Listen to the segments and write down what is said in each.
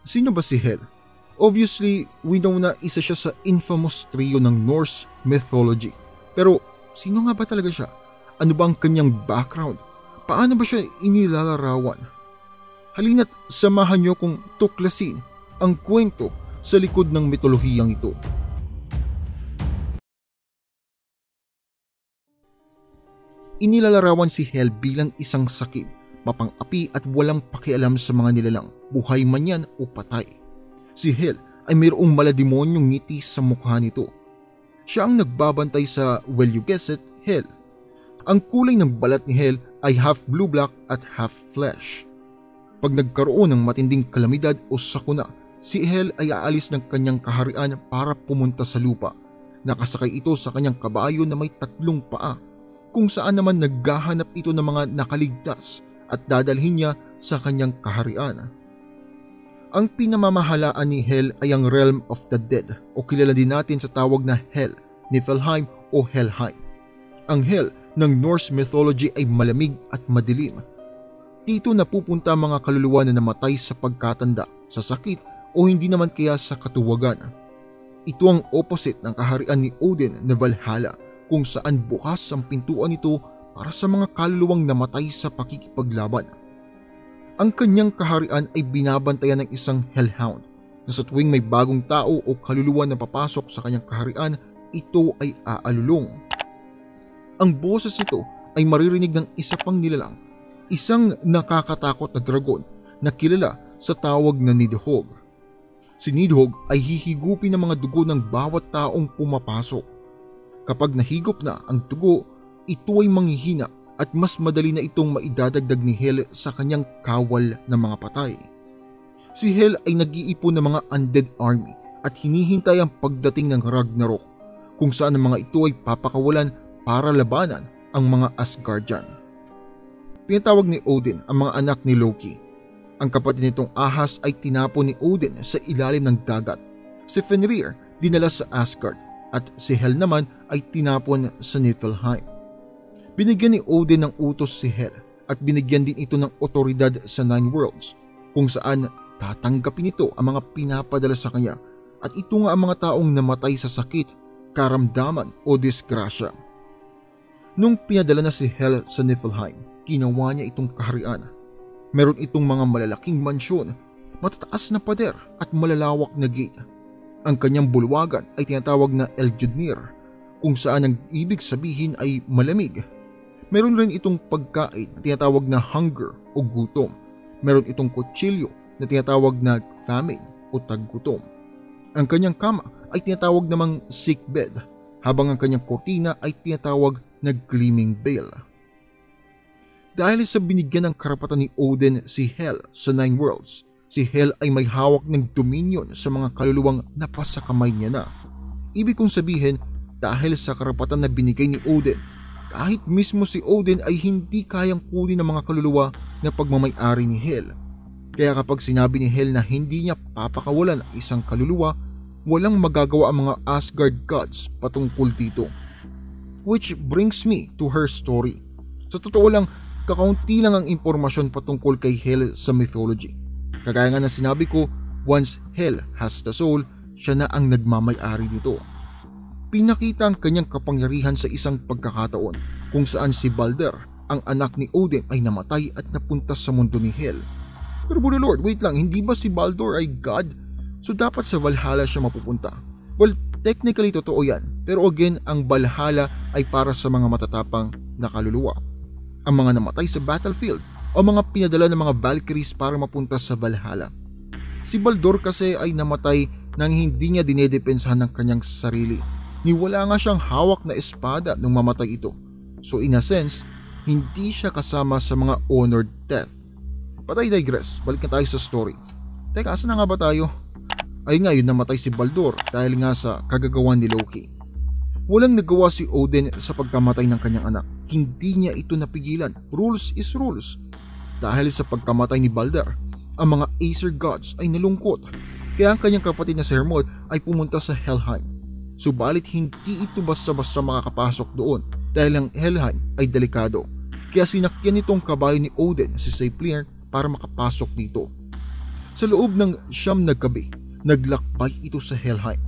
Sino ba si Hel? Obviously, we know na isa siya sa infamous trio ng Norse mythology. Pero sino nga ba talaga siya? Ano ba ang kanyang background? Paano ba siya inilalarawan? Halina't samahan niyo kung tuklasin ang kwento sa likod ng mitolohiyang ito. Inilalarawan si Hel bilang isang sakib, mapang-api at walang pakialam sa mga nilalang, buhay man yan o patay. Si Hel ay mayroong malademonyong ngiti sa mukha nito. Siya ang nagbabantay sa, well you guess it, Hel. Ang kulay ng balat ni Hel ay half blue-black at half flesh. Pag nagkaroon ng matinding kalamidad o sakuna, si Hel ay aalis ng kanyang kaharian para pumunta sa lupa. Nakasakay ito sa kanyang kabayo na may 3 paa, kung saan naman naghahanap ito ng mga nakaligtas at dadalhin niya sa kanyang kaharian. Ang pinamamahalaan ni Hel ay ang Realm of the Dead o kilala din natin sa tawag na Hel, Niflheim o Helheim. Ang Hel ng Norse mythology ay malamig at madilim. Dito napupunta mga kaluluwa na namatay sa pagkatanda, sa sakit o hindi naman kaya sa katuwagan. Ito ang opposite ng kaharian ni Odin na Valhalla, kung saan bukas ang pintuan nito para sa mga kaluluwang namatay sa pakikipaglaban. Ang kanyang kaharian ay binabantayan ng isang hellhound na sa tuwing may bagong tao o kaluluwa na papasok sa kanyang kaharian, ito ay aalulong. Ang boses nito ay maririnig ng isa pang nilalang, isang nakakatakot na dragon na kilala sa tawag na Nidhogg. Si Nidhogg ay hihigupin ng mga dugo ng bawat taong pumapasok. Kapag nahigop na ang dugo, ito ay manghihina at mas madali na itong maidadagdag ni Hel sa kanyang kawal ng mga patay. Si Hel ay nag-iipon ng mga undead army at hinihintay ang pagdating ng Ragnarok, kung saan ang mga ito ay papakawalan para labanan ang mga Asgardian. Pinatawag ni Odin ang mga anak ni Loki. Ang kapatid nitong ahas ay tinapon ni Odin sa ilalim ng dagat. Si Fenrir dinala sa Asgard at si Hel naman ay tinapon sa Niflheim. Binigyan ni Odin ng utos si Hel at binigyan din ito ng otoridad sa 9 worlds, kung saan tatanggapin ito ang mga pinapadala sa kanya, at ito nga ang mga taong namatay sa sakit, karamdaman o disgrasya. Nung pinadala na si Hel sa Niflheim, ginawa niya itong kaharian. Meron itong mga malalaking mansyon, matataas na pader at malalawak na gate. Ang kanyang bulwagan ay tinatawag na Eldjudnir, kung saan ang ibig sabihin ay malamig. Meron rin itong pagkain na tinatawag na hunger o gutom. Meron itong kutsilyo na tinatawag na famine o taggutom. Ang kanyang kama ay tinatawag namang sick bed, habang ang kanyang kortina ay tinatawag na gleaming veil. Dahil sa binigyan ng karapatan ni Odin si Hel sa 9 worlds, si Hel ay may hawak ng dominion sa mga kaluluwang napasakamay niya na. Ibig kong sabihin, dahil sa karapatan na binigay ni Odin, kahit mismo si Odin ay hindi kayang kunin ng mga kaluluwa na pagmamay-ari ni Hel. Kaya kapag sinabi ni Hel na hindi niya papakawalan ang isang kaluluwa, walang magagawa ang mga Asgard gods patungkol dito. Which brings me to her story. Sa totoo lang, kakaunti lang ang impormasyon patungkol kay Hel sa mythology. Kagaya nga na sinabi ko, once Hel has the soul, siya na ang nagmamay-ari dito. Pinakita ang kanyang kapangyarihan sa isang pagkakataon kung saan si Balder, ang anak ni Odin, ay namatay at napunta sa mundo ni Hel. Pero Buddha Lord, wait lang, hindi ba si Baldur ay God? So dapat sa Valhalla siya mapupunta? Well, technically totoo yan, pero again, ang Valhalla ay para sa mga matatapang na kaluluwa. Ang mga namatay sa battlefield o mga pinadala ng mga Valkyries para mapunta sa Valhalla. Si Baldur kasi ay namatay nang hindi niya dinedepensahan ng kanyang sarili. Wala nga siyang hawak na espada nung mamatay ito. So in a sense, hindi siya kasama sa mga honored death. But I digress, balik na tayo sa story. Teka, asa na nga ba tayo? Ay nga, yun, namatay si Baldur dahil nga sa kagagawan ni Loki. Walang nagawa si Odin sa pagkamatay ng kanyang anak. Hindi niya ito napigilan. Rules is rules. Dahil sa pagkamatay ni Baldur, ang mga Aesir gods ay nalungkot. Kaya ang kanyang kapatid na si Hermod ay pumunta sa Helheim. Subalit hindi ito basta-basta makakapasok doon dahil ang Helheim ay delikado. Kaya sinakyan nitong kabayo ni Odin si Sleipnir para makapasok dito. Sa loob ng 9 na gabi, naglakbay ito sa Helheim.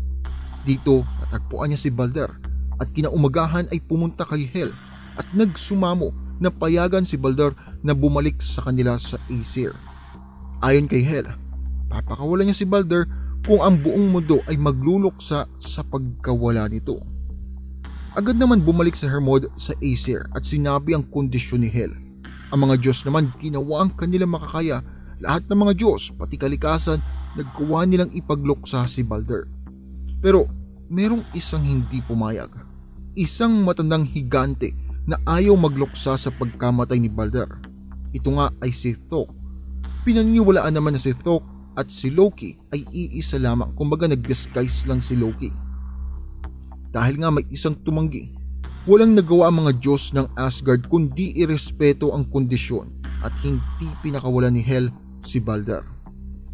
Dito natagpuan niya si Balder at kinaumagahan ay pumunta kay Hel at nagsumamo na payagan si Balder na bumalik sa kanila sa Aesir. Ayon kay Hel, papakawalan niya si Balder kung ang buong mundo ay magluluksa sa pagkawala nito. Agad naman bumalik si Hermod sa Aesir at sinabi ang kondisyon ni Hel. Ang mga Diyos naman ginawa ang kanilang makakaya. Lahat ng mga Diyos, pati kalikasan, naggawa nilang ipagluksa si Balder. Pero merong isang hindi pumayag. Isang matandang higante na ayaw magluksa sa pagkamatay ni Balder. Ito nga ay si Thok. Pinaniniwalaan naman na si Thok at si Loki ay iisa lamang, kumbaga nag-disguise lang si Loki. Dahil nga may isang tumanggi, walang nagawa ang mga Diyos ng Asgard kundi irespeto ang kondisyon at hindi pinakawalan ni Hel si Balder.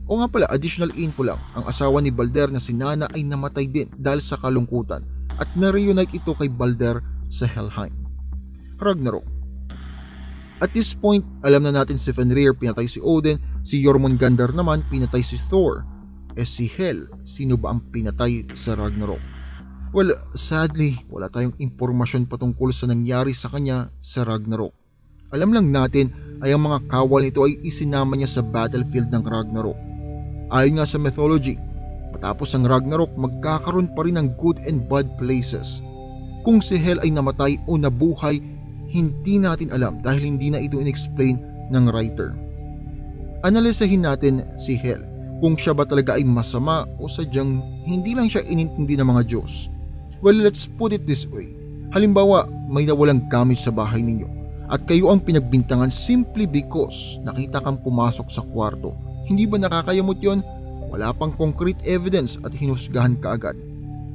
O nga pala, additional info lang, ang asawa ni Balder na si Nanna ay namatay din dahil sa kalungkutan at na-reunite ito kay Balder sa Helheim. Ragnarok. At this point, alam na natin si Fenrir pinatay si Odin, si Jormungandr naman pinatay si Thor. Si Hel, sino ba ang pinatay sa Ragnarok? Well, sadly, wala tayong impormasyon patungkol sa nangyari sa kanya sa Ragnarok. Alam lang natin ay ang mga kawal nito ay isinama niya sa battlefield ng Ragnarok. Ayon nga sa mythology, matapos ang Ragnarok magkakaroon pa rin ng good and bad places. Kung si Hel ay namatay o nabuhay, hindi natin alam dahil hindi na ito in-explain ng writer. Analisahin natin si Hel kung siya ba talaga ay masama o sadyang hindi lang siya inintindi ng mga Diyos. Well, let's put it this way. Halimbawa, may nawalang gamit sa bahay ninyo at kayo ang pinagbintangan simply because nakita kang pumasok sa kwarto. Hindi ba nakakayamot yon? Wala pang concrete evidence at hinusgahan ka agad.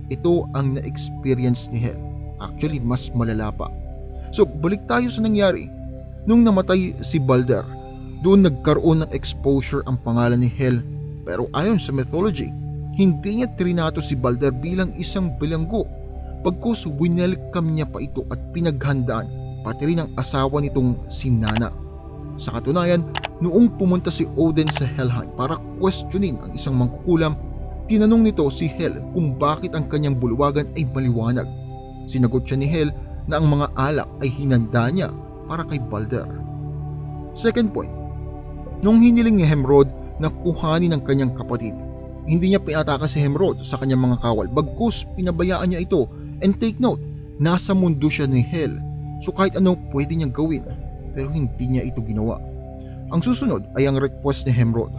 Ito ang na-experience ni Hel. Actually, mas malala pa. So, balik tayo sa nangyari. Nung namatay si Balder, doon nagkaroon ng exposure ang pangalan ni Hel. Pero ayon sa mythology, hindi niya trinato si Balder bilang isang bilanggo. Pagkus winelcome niya pa ito at pinaghandaan, pati rin ang asawa nitong si Nanna. Sa katunayan, noong pumunta si Odin sa Helheim para questionin ang isang mangkukulam, tinanong nito si Hel kung bakit ang kanyang bulwagan ay maliwanag. Sinagot siya ni Hel na ang mga alak ay hinanda niya para kay Balder. Second point, nung hiniling ni Hermod na kuhanin ang kanyang kapatid, hindi niya pinataka si Hermod sa kanyang mga kawal, bagkus pinabayaan niya ito. And take note, nasa mundo siya ni Hel, so kahit ano pwede niyang gawin, pero hindi niya ito ginawa. Ang susunod ay ang request ni Hermod.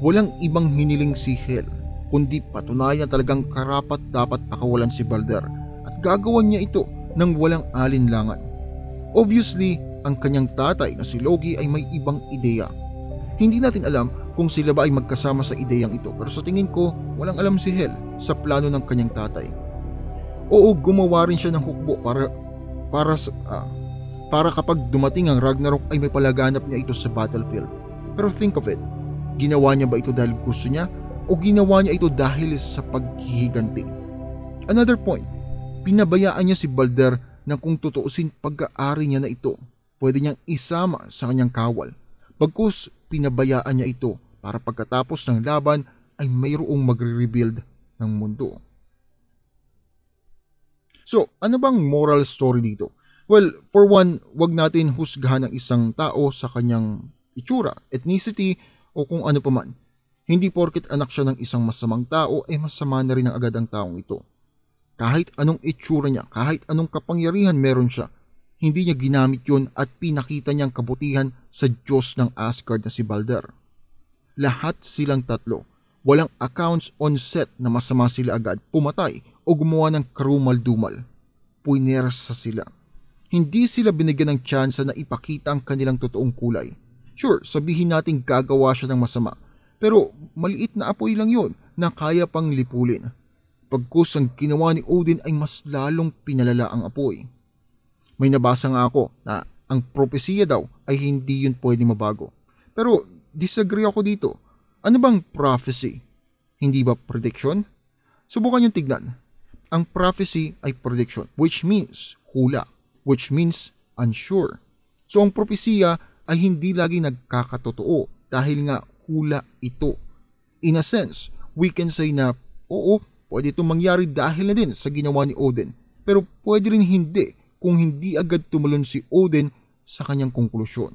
Walang ibang hiniling si Hel, kundi patunayan na talagang karapat dapat pakawalan si Balder at gagawan niya ito ng walang alinlangan. Obviously, ang kanyang tatay na si Loki ay may ibang ideya. Hindi natin alam kung sila ba ay magkasama sa ideyang ito, pero sa tingin ko walang alam si Hel sa plano ng kanyang tatay. Oo, gumawa rin siya ng hukbo para kapag dumating ang Ragnarok ay may palaganap niya ito sa battlefield. Pero think of it, ginawa niya ba ito dahil gusto niya o ginawa niya ito dahil sa paghihiganti? Another point, pinabayaan niya si Balder na kung tutuusin pag-aari niya na ito, pwede niyang isama sa kanyang kawal. Bagkus pinabayaan niya ito para pagkatapos ng laban ay mayroong magre-rebuild ng mundo. So, ano bang moral story dito? Well, for one, wag natin husgahan ang isang tao sa kanyang itsura, ethnicity, o kung ano pa man. Hindi porket anak siya ng isang masamang tao, masama na rin ang agad ang taong ito. Kahit anong itsura niya, kahit anong kapangyarihan meron siya, hindi niya ginamit yun at pinakita niyang kabutihan sa Diyos ng Asgard na si Balder. Lahat silang tatlo, walang accounts on set na masama sila agad, pumatay o gumawa ng karumal-dumal. Puinersa sila. Hindi sila binigyan ng tsansa na ipakita ang kanilang totoong kulay. Sure, sabihin natin gagawa siya ng masama, pero maliit na apoy lang yun na kaya pang lipulin. Pagkus ang ginawa ni Odin ay mas lalong pinalala ang apoy. May nabasa nga ako na ang propesiya daw ay hindi yun pwede mabago. Pero disagree ako dito. Ano bang prophecy? Hindi ba prediction? Subukan yung tignan. Ang prophecy ay prediction, which means hula, which means unsure. So ang propesiya ay hindi lagi nagkakatotoo dahil nga hula ito. In a sense, we can say na oo, pwede itong mangyari dahil na din sa ginawa ni Odin. Pero pwede rin hindi kung hindi agad tumalon si Odin sa kanyang konklusyon.